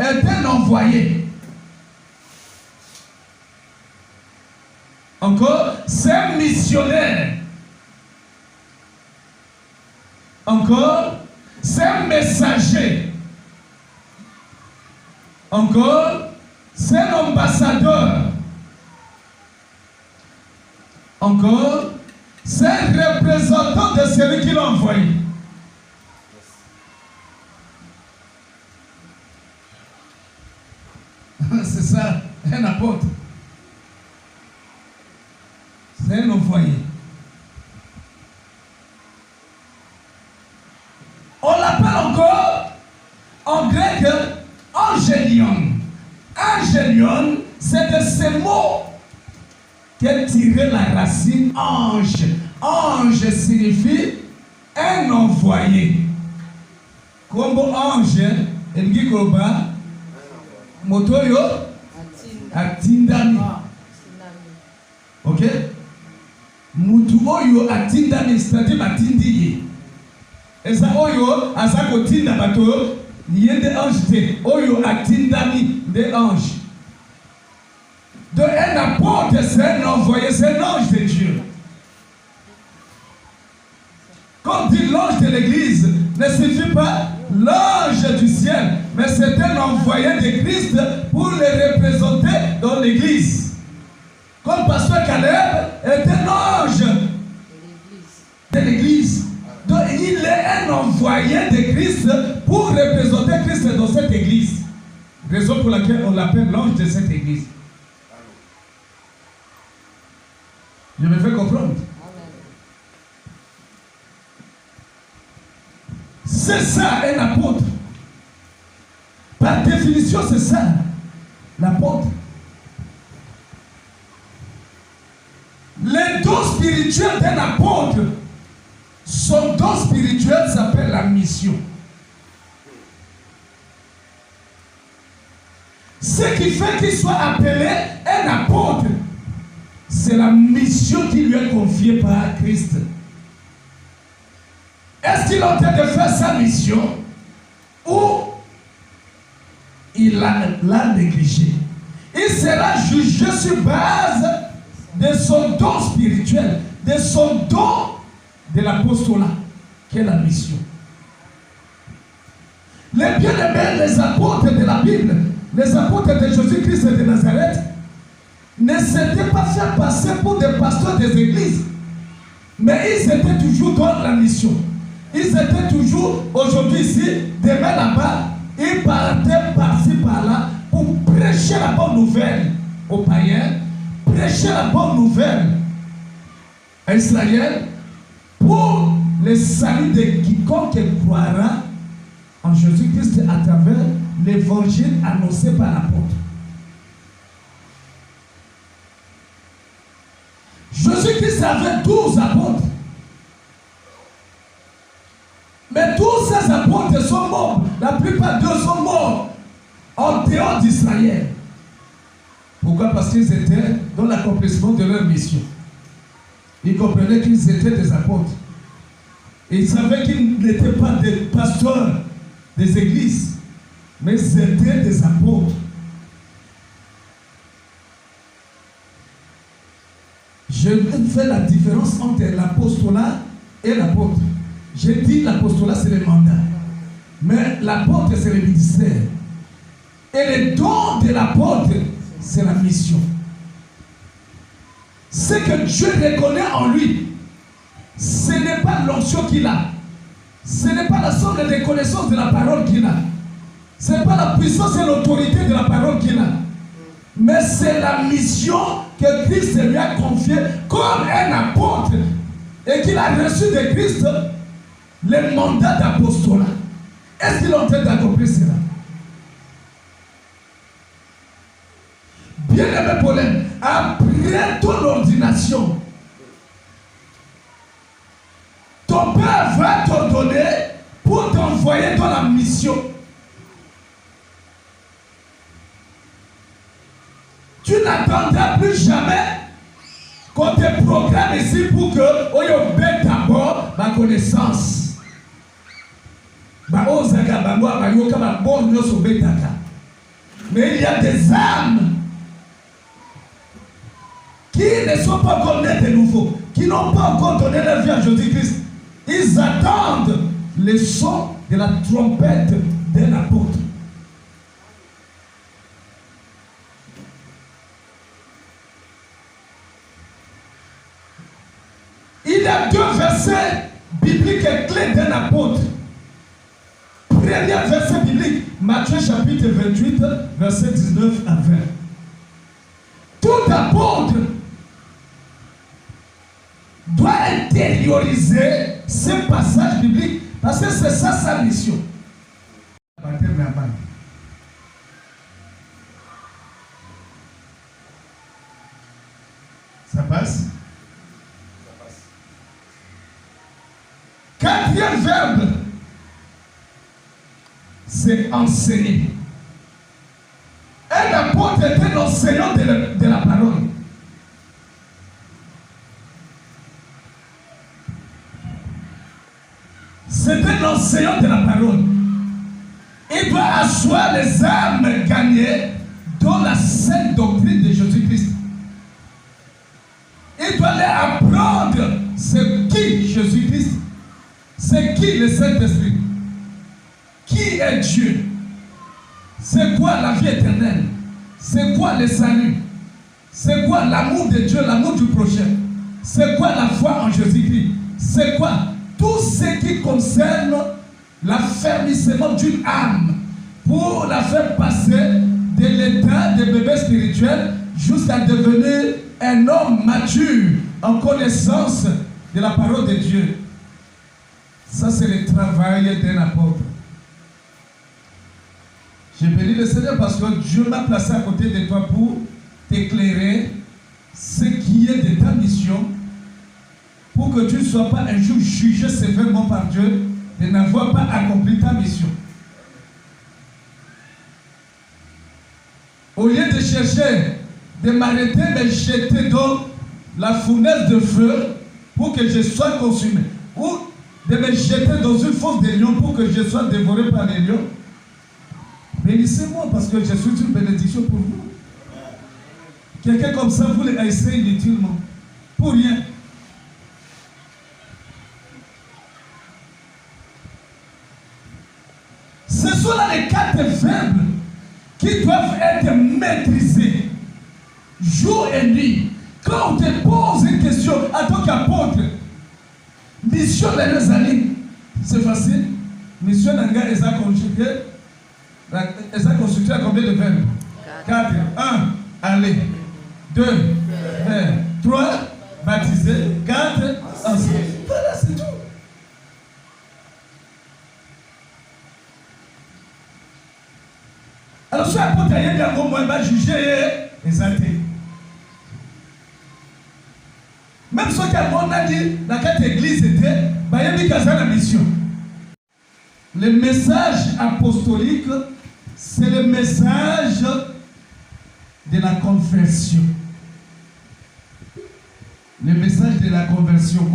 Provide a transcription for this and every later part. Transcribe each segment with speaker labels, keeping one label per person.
Speaker 1: est un envoyé. Encore, c'est un missionnaire. Encore, c'est un messager. Encore, c'est un ambassadeur. Encore, c'est un représentant de celui qui l'a envoyé. C'est ça, un apôtre. C'est un envoyé. On l'appelle encore en grec angélion. Angélion, c'est de ces mots qu'est tiré la racine ange. Ange signifie un envoyé. Comme ange, et koba motoyo atindami. Ok? Mutu oyo atindami, c'est-à-dire atindi. Et ça oyo asako tinda bato yende ange te. Oyo atindami des anges. De un apôtre, c'est un envoyé, c'est un ange de Dieu. Comme dit l'ange de l'église, ne signifie pas l'ange du ciel, mais c'est un envoyé de Christ pour le représenter dans l'église. Comme pasteur Caleb est un ange de l'église. Donc il est un envoyé de Christ pour représenter Christ dans cette église. Raison pour laquelle on l'appelle l'ange de cette église. Je me fais comprendre. C'est ça un apôtre. Par définition, c'est ça l'apôtre. Les dons spirituels d'un apôtre, son don spirituel s'appelle la mission. Ce qui fait qu'il soit appelé un apôtre, c'est la mission qui lui est confiée par Christ. Est-ce qu'il est en train de faire sa mission ou il l'a négligé? Il sera jugé sur base de son don spirituel, de son don de l'apostolat, qui est la mission. Les bien-aimés, les apôtres de la Bible, les apôtres de Jésus-Christ de Nazareth, ne s'étaient pas fait passer pour des pasteurs des églises, mais ils étaient toujours dans la mission. Ils étaient toujours aujourd'hui ici, demain là-bas, ils partaient par-ci par-là pour prêcher la bonne nouvelle aux païens, prêcher la bonne nouvelle à Israël pour le salut de quiconque croira en Jésus-Christ à travers l'évangile annoncé par l'apôtre. Jésus-Christ avait 12 apôtres. Mais tous ces apôtres sont morts. La plupart d'eux sont morts en dehors d'Israël. Pourquoi? Parce qu'ils étaient dans l'accomplissement de leur mission. Ils comprenaient qu'ils étaient des apôtres. Et ils savaient qu'ils n'étaient pas des pasteurs des églises, mais ils étaient des apôtres. Je fais la différence entre l'apostolat et l'apôtre. J'ai dit l'apostolat c'est le mandat, mais l'apôtre c'est le ministère. Et le don de l'apôtre c'est la mission. Ce que Dieu reconnaît en lui, ce n'est pas l'onction qu'il a, ce n'est pas la somme de reconnaissance de la parole qu'il a, ce n'est pas la puissance et l'autorité de la parole qu'il a, mais c'est la mission que Christ lui a confiée comme un apôtre et qu'il a reçu de Christ le mandat d'apostolat. Est-ce qu'il est en train d'accomplir cela? Bien-aimé Paulin, après ton ordination, ton Père va t'ordonner pour t'envoyer dans la mission. Tu n'attendras plus jamais qu'on te programme ici pour que on y mette d'abord ma connaissance. Mais il y a des âmes qui ne sont pas encore nés de nouveau, qui n'ont pas encore donné leur vie à Jésus-Christ. Ils attendent le son de la trompette d'un apôtre. Il y a 2 versets bibliques clés d'un apôtre. Premier verset biblique, Matthieu chapitre 28, verset 19 à 20. Tout apôtre doit intérioriser ces passages bibliques parce que c'est ça sa mission. Ça passe? Quatrième verbe, c'est enseigner. Un apôtre est un enseignant de la parole. C'est un enseignant de la parole. Il doit asseoir les âmes gagnées dans la sainte doctrine de Jésus-Christ. Il doit leur apprendre c'est qui Jésus-Christ, c'est qui le Saint-Esprit, qui est Dieu, c'est quoi la vie éternelle, c'est quoi le salut, c'est quoi l'amour de Dieu, l'amour du prochain, c'est quoi la foi en Jésus-Christ, c'est quoi tout ce qui concerne l'affermissement d'une âme pour la faire passer de l'état de bébé spirituel jusqu'à devenir un homme mature en connaissance de la parole de Dieu. Ça, c'est le travail d'un apôtre. J'ai béni le Seigneur parce que Dieu m'a placé à côté de toi pour t'éclairer ce qui est de ta mission, pour que tu ne sois pas un jour jugé sévèrement par Dieu de n'avoir pas accompli ta mission. Au lieu de chercher de m'arrêter, mais jeter dans la fournaise de feu pour que je sois consumé, ou de me jeter dans une fosse de lions pour que je sois dévoré par les lions. Bénissez-moi parce que je suis une bénédiction pour vous. Quelqu'un comme ça, vous les haïssez inutilement, pour rien. Ce sont là les 4 verbes qui doivent être maîtrisés jour et nuit. Quand on te pose une question en tant qu'apôtre, mission de les années, c'est facile. Mission d'Anga, elle a constitué à combien de verbes? 4. 1, aller. 2, faire. 3, baptiser. 4, enseigner. Voilà, c'est tout. Alors, si l'apôtre a dit au moins, va juger les athées. Même ce qu'on a dit, dans cette église était, il y a la mission. Le message apostolique, c'est le message de la conversion. Le message de la conversion.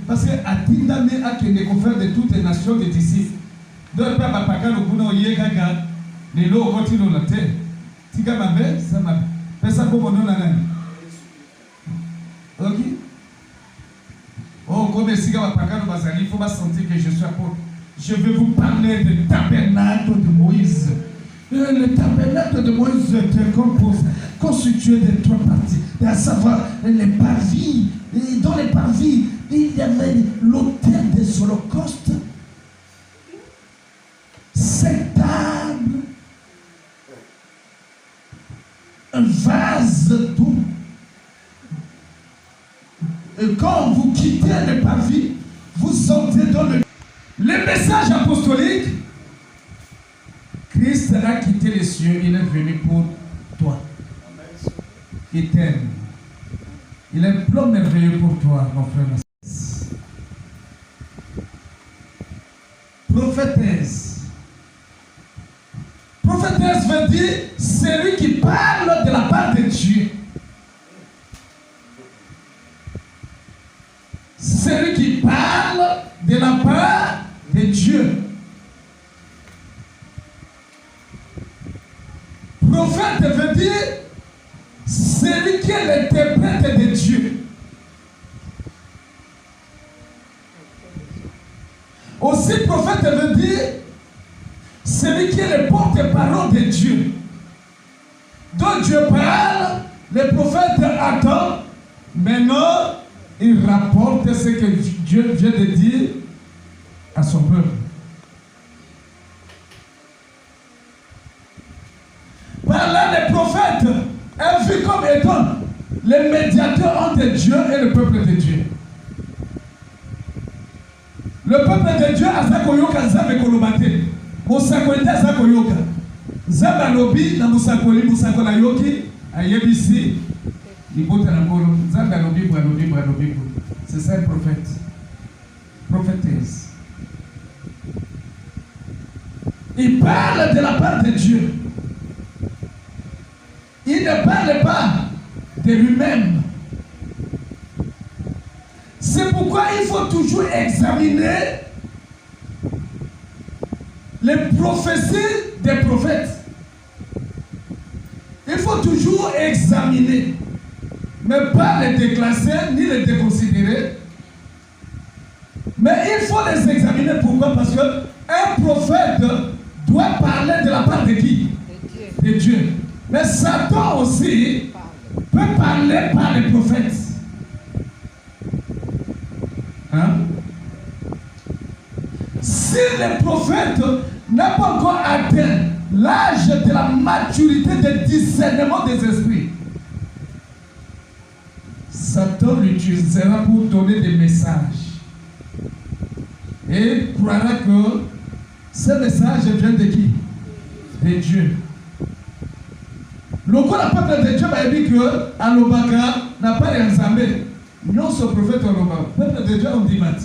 Speaker 1: Parce que Atindame a des confrères de toutes les nations des disciples. Donc, pas ma paca, le boulot, il y a les lots continuent la terre. Tika ma belle, ça m'a. Fais ça comme on a la nani. Ok? Oh, comme si ma paca, il faut pas sentir que je suis apôtre. Je vais vous parler du tabernacle de Moïse. Le tabernacle de Moïse était constitué de 3 parties, à savoir les parvis. Et dans les parvis, il y avait l'autel des holocaustes, 5 tables, un vase d'eau. Et quand vous quittez le parvis, vous entrez dans le message apostolique. Christ a quitté les cieux, il est venu pour toi. Il t'aime. Il est un plan merveilleux pour toi, mon frère. Prophétesse. Prophétesse veut dire celui qui parle de la part de Dieu. Celui qui parle de la part de Dieu. Prophète veut dire celui qui est l'interprète de Dieu. Aussi, prophète veut dire celui qui est le porte-parole de Dieu. Donc Dieu parle, le prophète attend, maintenant il rapporte ce que Dieu vient de dire à son peuple. Par là, le prophète est vu comme étant le médiateur entre Dieu et le peuple de Dieu. Le peuple de Dieu a sa koyoka nzambe kolobate. Musakoli a sa koyoka. Nzambe alobi na musakoli musakola yoki ayebisi ibota na ngolo. Nzambe alobi. C'est ça le prophète. Prophétesse. Il parle de la part de Dieu. Il ne parle pas de lui-même. C'est pourquoi il faut toujours examiner les prophéties des prophètes. Il faut toujours examiner, mais pas les déclasser ni les déconsidérer. Mais il faut les examiner. Pourquoi? Parce qu'un prophète doit parler de la part de qui? De Dieu. Mais Satan aussi peut parler par les prophètes. Hein? Si le prophète n'a pas encore atteint l'âge de la maturité de discernement des esprits, Satan l'utilisera pour donner des messages. Et il croira que ce message vient de qui? De Dieu. Le peuple de Dieu m'a dit que Alobaka n'a pas réalisé. Non, ce prophète Alobaka. Le peuple de Dieu a dit mat.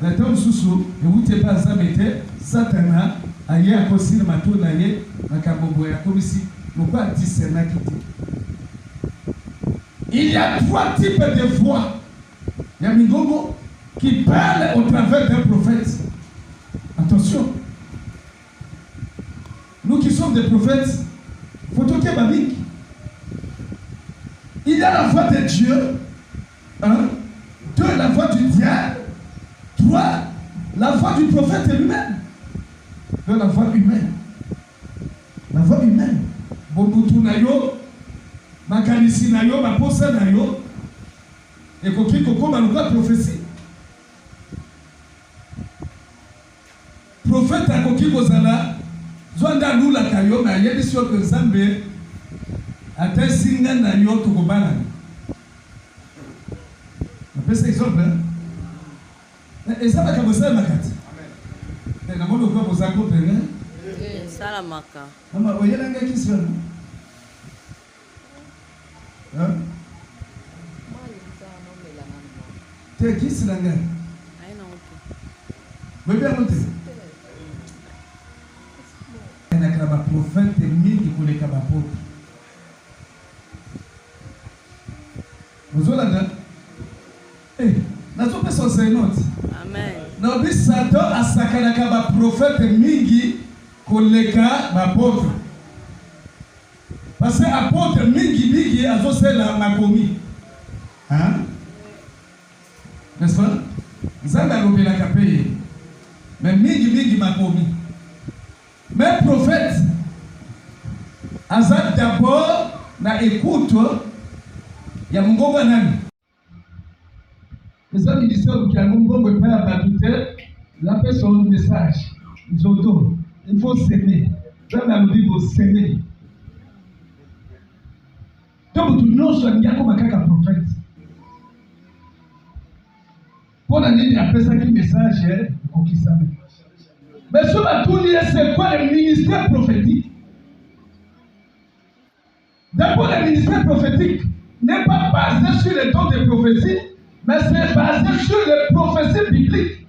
Speaker 1: La tombe sous et vous n'êtes pas zamete. Satana a eu un conseil de matou naïe. Na kabobo ya komisi. Le quoi dit c'est na quitté. Il y a trois types de voix. Il y a Mingogo qui parle au travers d'un prophète. Attention. Nous qui sommes des prophètes, il faut toquer Babik. Il y a la voix de Dieu. 1. 2. La voix du diable. 3. La voix du prophète lui-même. 2. La voix humaine. La voix humaine. Bobutu nayo, makanisi nayo, maposa nayo, et koki koko maluka prophétie. Prophète a koki kozala, zwanda lula kayo, mais il y a des choses que Zambé ata singa na yo tokobala. On peut cet exemple. Et ça va comme ça makati. Et na mondo kwa bozako pene.
Speaker 2: Salamaka.
Speaker 1: Mama oyela ngaki sio? Hein? Te kisi langa.
Speaker 2: Aina oto.
Speaker 1: Wewe amote. Na kama prophète mingi kuleka bapoto. Muzolanda. Nazo pesa enseignante.
Speaker 2: Amen.
Speaker 1: Na bi Satan asakana kama prophète mingi koleka bapoto. Parce que apôtre mingi azosela makomi. Hein? N'est-ce pas? Nzamba lobela kapeye. Mais mingi makomi. Mais prophète azat d'abord na écoute ya mungongo nani? Les amis disent que le mungongo est pas batute, la personne message. Zoto, il faut s'aimer. Nzamba lobi faut s'aimer. Donc tout non soit bien comme un prophète. Pour la ligne après ça qui message on qui savait. Mais sur la tournée, c'est quoi le ministère prophétique? D'abord, le ministère prophétique n'est pas basé sur les dons de prophétie, mais c'est basé sur les prophéties bibliques.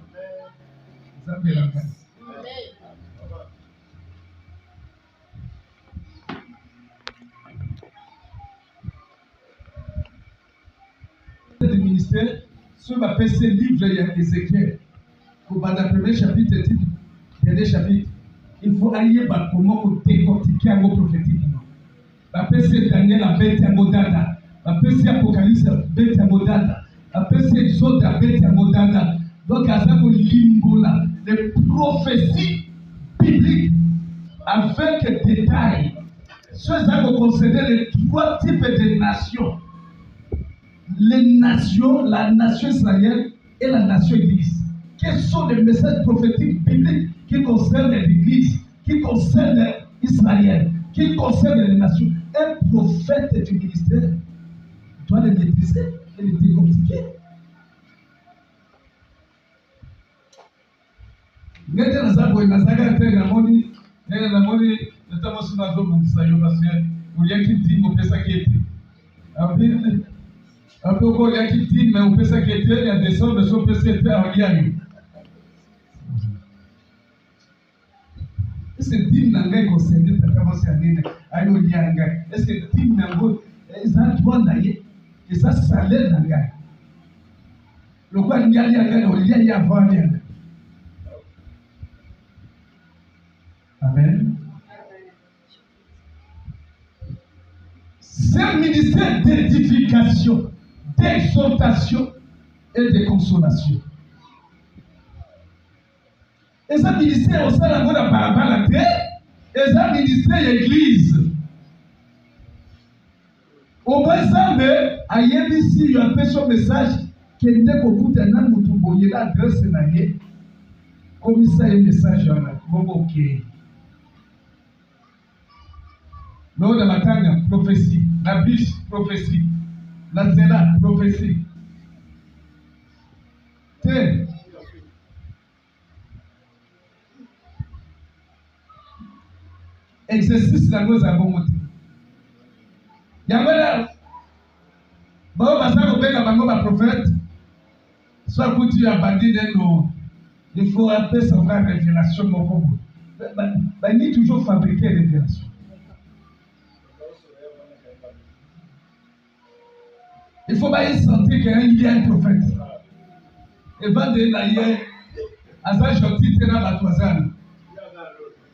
Speaker 1: Le ministère, sur ma PC livre Ézéchiel, pour le premier chapitre, dernier chapitre, il faut aller comment décortiquer un mot prophétique. bapesi Daniel abeti yango data, bapesi Apocalypse abeti yango data, bapesi Exode abeti yango data. Donc aza kolimbola les prophéties bibliques avec détail. Ceux qui vont considérer les trois types de nations. Les nations, la nation israélienne et la nation église. Quels sont les messages prophétiques bibliques qui concernent l'église, qui concernent Israël, qui concernent les nations? Un prophète du ministère doit les maîtriser et les décortiquer. Nete na zabo inazaga tena moni nene na moni natama sina zobu msayo parce uliaki timu pesa kete abili aboko uliaki timu pesa kete ya décembre so pesa kete awaliani. Est-ce que timu nanga concerne takama si anene ayo lianga? Est-ce que timu nango eza twanda ye eza salaire nanga lokwa ngali anga no lia ya vania. Amen. C'est un ministère d'édification, d'exhortation et de consolation. Et ce ministère au sein de la parabole, et ce ministère d'église. Au moins, ça, à Yébissi, il y a un peu son message qui est né au bout d'un an, où vous voyez l'adresse de l'année. Comme ça, un message, ok. Lors de la Tanga, prophétie. La biche, prophétie. La Zéla, prophétie. Tiens. Exercice la chose à bon motif. Yamala, bon, parce que vous avez un prophète, soit que tu as bandit dans il faut un peu savoir la révélation. Il faut toujours fabriquer la révélation. Il faut pas y sentir qu'il y a un prophète. Et va de l'ailleurs, à sa gentil dans la toisane.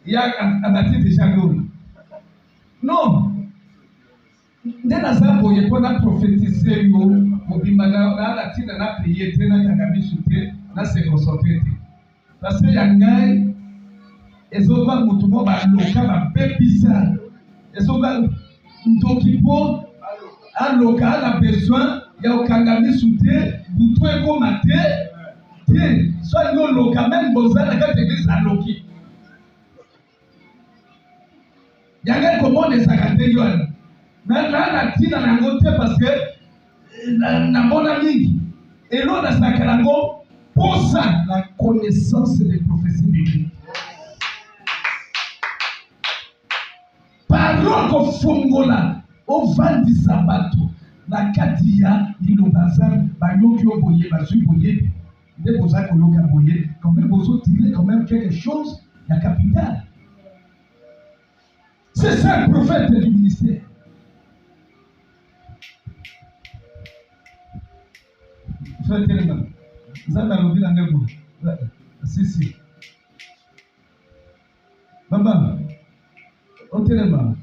Speaker 1: Il y a abattu déjà l'homme. Non. Dès la zabo, il faut prophétiser au bimana, la tina na prier, na kagami soute, na se concentrer. Parce que yangai, ezoba mutumo ba loka ba pepisa. Ezoba ndokipo aloka a besoin ya okangami soute, butu eko mate. Tiens, soit yo loka même bozala ka église aloki. Yangai comment les académiens. Maintenant, la tina na ngote parce que na mona mingi. Et l'on a sakalango pour ça la connaissance des prophéties bibliques. Parlons au fongola au vandi sabato na katia ilobazan bayoki oboye bazui boye de boza koloka boye quand même bozo tirer quand même quelque chose la capitale. C'est ça le prophète du ministère. Frère Téléman, vous avez envie d'en avoir. Si. Maman, au Téléman,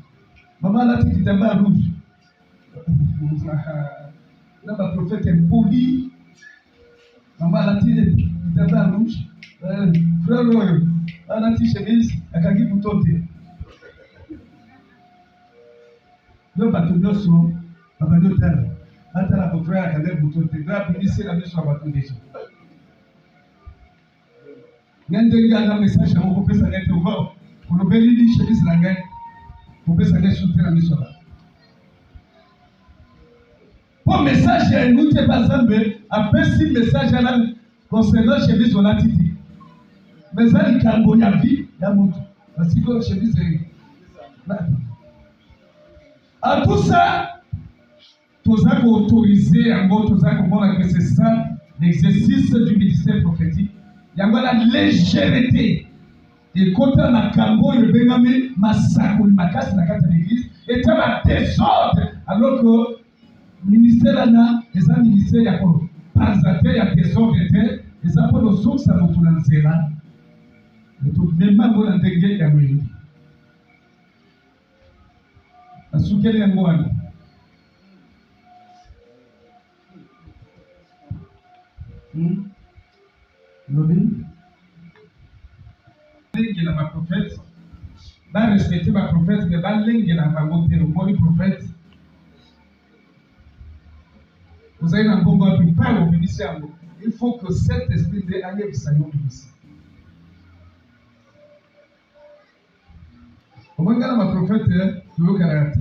Speaker 1: maman la petite dame rouge. Là, le prophète est poli. Maman la petite dame rouge. Frère Roy, la petite chemise, la kaki pour tenter. Le bateau de son, maman l'hôtel. Attends la votre frère à pour tenter. Là, puis c'est la mission à bateau déjà. N'endega na message à vous ça net over. Pour le bel lit chemise la gagne. Pour que ça gagne soutenir la mission là. Pour message à nous c'est pas ça mais après si message à la concernant chemise on a titi. Mais ça il cambo ya vie ya moto. Parce que chemise est à tout ça tous à autoriser en gros tous à comprendre que c'est ça l'exercice du ministère prophétique. Il y a la légèreté. Et quand on a cambo, le benami massacre, le macasse, la carte de l'église, et tu as un désordre. Alors que le ministère là, les un ministère, il y a pas il y a désordre, et ça pour le source, ça va tout lancer là. Et tout, même pas pour l'intégrer, il y a eu. asukeli yango wana lobi lengela baprofete barespecte baprofete me balengela bango te omoni profete ozali na mbongo wapi mpale obimisi yango. Il faut que cet esprit nde ayebisa yo obimisi. Omongana baprofete toyokana te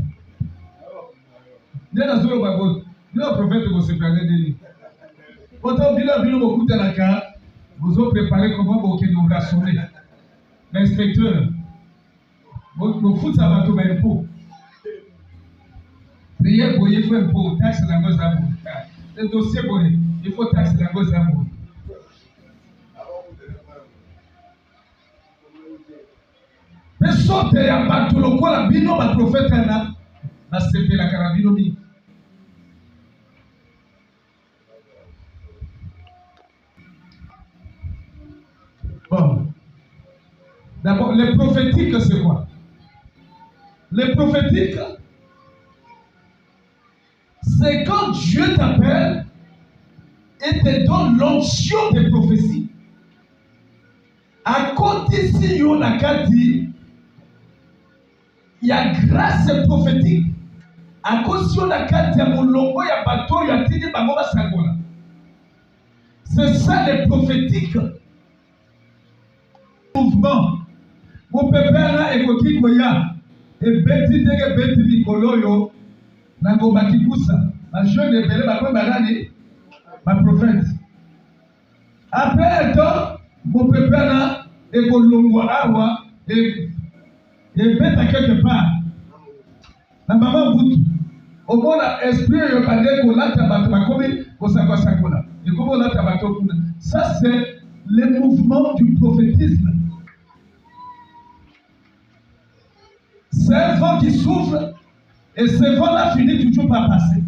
Speaker 1: nde nazoloba bo bino baprofete bosepelane ndeni ota bino bokutanaka bozoprepare comment bokende orasone l'inspecteur bofuta bato baimpo priere boye il faut impo taxe nango eza boye le dossier boye il faut taxe nango eza boye mpe sorte ya bato lokola bino baprofete na basepelaka na bino mingi. Bon. D'abord, les prophétiques, c'est quoi? Les prophétiques, c'est quand Dieu t'appelle et te donne l'onction de prophétie. À côté si yon a dit, il y a grâce prophétique. À côté si yon a dit, il y a mon longo, il y a bateau, il y a tini, bamoma sangola. C'est ça les prophétiques. Mouvement. Mon pépère là est côté koya et beti teke beti mikoloyo na ngomba kikusa ma jeune de belé ba kwa banani ma prophète. Après temps mon pépère là est kolongwa awa et beta quelque part na maman butu au moins esprit yo kande ko lata bato bakomi ko sakwa sakola et comment lata bato kuna. Ça c'est le mouvement du prophétisme. C'est un vent qui souffle et ce vent-là finit toujours par passer.